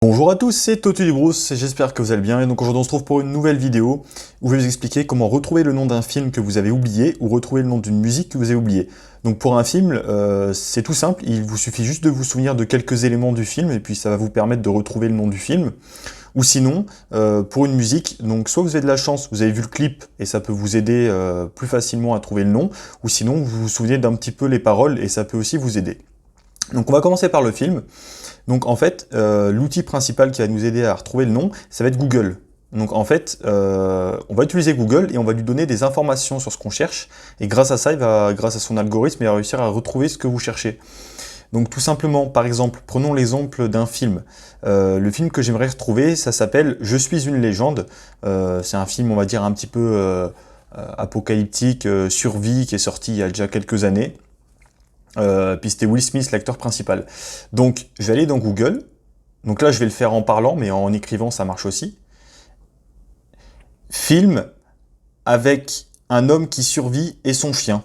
Bonjour à tous, c'est Totu du Brousse, j'espère que vous allez bien, et donc aujourd'hui on se retrouve pour une nouvelle vidéo où je vais vous expliquer comment retrouver le nom d'un film que vous avez oublié ou retrouver le nom d'une musique que vous avez oublié. Donc pour un film, c'est tout simple, il vous suffit juste de vous souvenir de quelques éléments du film et puis ça va vous permettre de retrouver le nom du film. Ou sinon, pour une musique, donc soit vous avez de la chance, vous avez vu le clip et ça peut vous aider plus facilement à trouver le nom, ou sinon vous vous souvenez d'un petit peu les paroles et ça peut aussi vous aider. Donc on va commencer par le film. Donc en fait, l'outil principal qui va nous aider à retrouver le nom, ça va être Google. Donc en fait, on va utiliser Google et on va lui donner des informations sur ce qu'on cherche. Et grâce à ça, grâce à son algorithme, il va réussir à retrouver ce que vous cherchez. Donc tout simplement, par exemple, prenons l'exemple d'un film. Le film que j'aimerais retrouver, ça s'appelle « Je suis une légende ». C'est un film, on va dire, un petit peu apocalyptique, survie, qui est sorti il y a déjà quelques années. Puis c'était Will Smith, l'acteur principal. Donc je vais aller dans Google. Donc là je vais le faire en parlant, mais en écrivant ça marche aussi. Film avec un homme qui survit et son chien.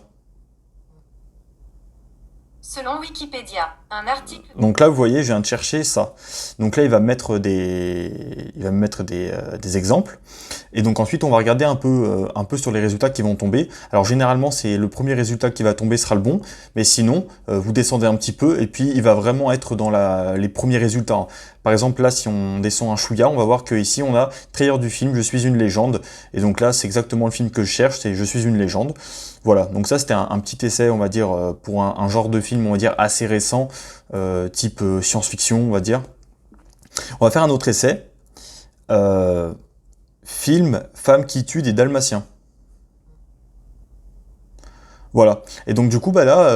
Selon Wikipédia, un article... Donc là, vous voyez, je viens de chercher ça. Donc là, il va me mettre des exemples. Et donc ensuite, on va regarder un peu sur les résultats qui vont tomber. Alors généralement, c'est le premier résultat qui va tomber sera le bon. Mais sinon, vous descendez un petit peu et puis il va vraiment être dans les premiers résultats. Par exemple, là, si on descend un chouïa, on va voir qu'ici, on a trailer du film « Je suis une légende ». Et donc là, c'est exactement le film que je cherche, c'est « Je suis une légende ». Voilà, donc ça, c'était un petit essai, on va dire, pour un genre de film, on va dire, assez récent, type science-fiction, on va dire. On va faire un autre essai. Film « Femme qui tue des Dalmatiens ». Voilà. Et donc du coup, bah là,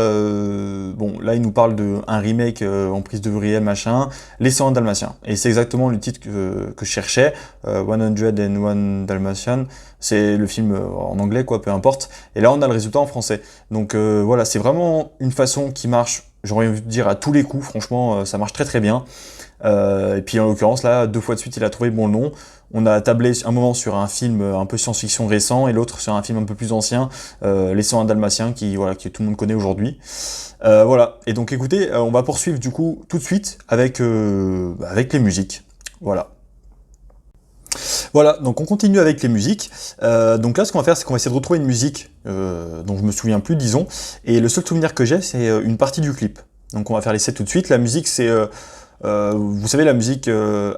bon, là, il nous parle d'un remake en prise de vue réelle, machin, Les 101 Dalmatiens. Et c'est exactement le titre que je cherchais, 101 Dalmatians. C'est le film en anglais, quoi, peu importe. Et là, on a le résultat en français. Donc voilà, c'est vraiment une façon qui marche, j'aurais envie de dire, à tous les coups. Franchement, ça marche très très bien. Et puis en l'occurrence, là, 2 fois de suite, il a trouvé bon nom. On a tablé un moment sur un film un peu science-fiction récent et l'autre sur un film un peu plus ancien, Les 101 Dalmatiens, que tout le monde connaît aujourd'hui. Voilà, et donc écoutez, on va poursuivre du coup tout de suite avec les musiques. Voilà. Voilà, donc on continue avec les musiques. Donc là, ce qu'on va faire, c'est qu'on va essayer de retrouver une musique dont je me souviens plus, disons. Et le seul souvenir que j'ai, c'est une partie du clip. Donc on va faire l'essai tout de suite. La musique, c'est... vous savez la musique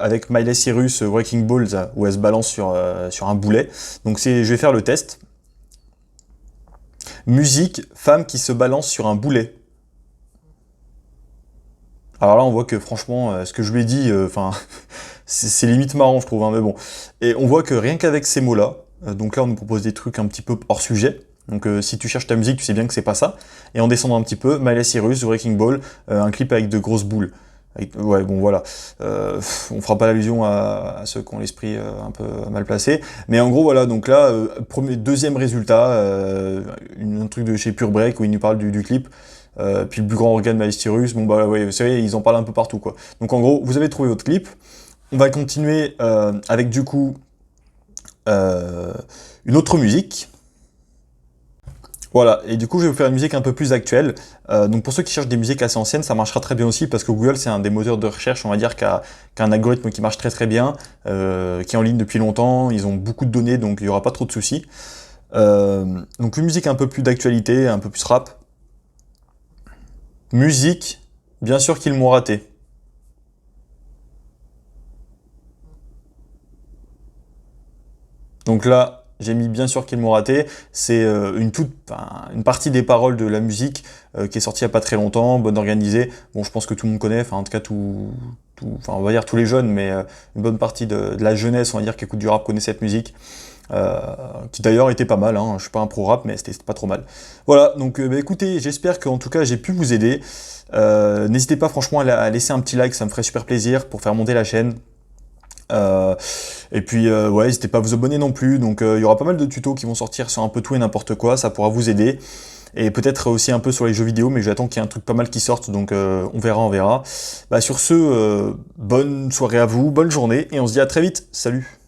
avec Miley Cyrus, Wrecking Balls, où elle se balance sur un boulet. Donc je vais faire le test. Musique, femme qui se balance sur un boulet. Alors là on voit que franchement, ce que je lui ai dit, enfin, c'est limite marrant je trouve, hein, mais bon. Et on voit que rien qu'avec ces mots-là, donc là on nous propose des trucs un petit peu hors sujet. Donc si tu cherches ta musique, tu sais bien que c'est pas ça. Et en descendant un petit peu, Miley Cyrus, Wrecking Ball, un clip avec de grosses boules. Ouais, bon voilà, on fera pas l'allusion à ceux qui ont l'esprit un peu mal placé, mais en gros voilà, donc là, deuxième résultat, un truc de chez Pure Break où il nous parle du clip, puis le plus grand organe Miley Cyrus, bon bah ouais, vous savez, ils en parlent un peu partout quoi. Donc en gros, vous avez trouvé votre clip, on va continuer avec du coup une autre musique. Voilà, et du coup je vais vous faire une musique un peu plus actuelle. Donc pour ceux qui cherchent des musiques assez anciennes, ça marchera très bien aussi parce que Google c'est un des moteurs de recherche, on va dire, qui a un algorithme qui marche très très bien, qui est en ligne depuis longtemps, ils ont beaucoup de données donc il n'y aura pas trop de soucis. Donc une musique un peu plus d'actualité, un peu plus rap. Musique, bien sûr qu'ils m'ont raté. Donc là, j'ai mis bien sûr qu'ils m'ont raté, c'est une partie des paroles de la musique qui est sortie il n'y a pas très longtemps, bonne organisée. Bon, je pense que tout le monde connaît, enfin en tout cas enfin on va dire tous les jeunes, mais une bonne partie de la jeunesse, on va dire, qui écoute du rap connaît cette musique, qui d'ailleurs était pas mal, hein. Je suis pas un pro rap, mais c'était pas trop mal. Voilà, donc bah, écoutez, j'espère qu'en tout cas j'ai pu vous aider. N'hésitez pas franchement à laisser un petit like, ça me ferait super plaisir pour faire monter la chaîne. Et puis ouais, n'hésitez pas à vous abonner non plus, donc il y aura pas mal de tutos qui vont sortir sur un peu tout et n'importe quoi, ça pourra vous aider, et peut-être aussi un peu sur les jeux vidéo, mais j'attends qu'il y ait un truc pas mal qui sorte, donc on verra. Bah, sur ce, bonne soirée à vous, bonne journée, et on se dit à très vite, salut!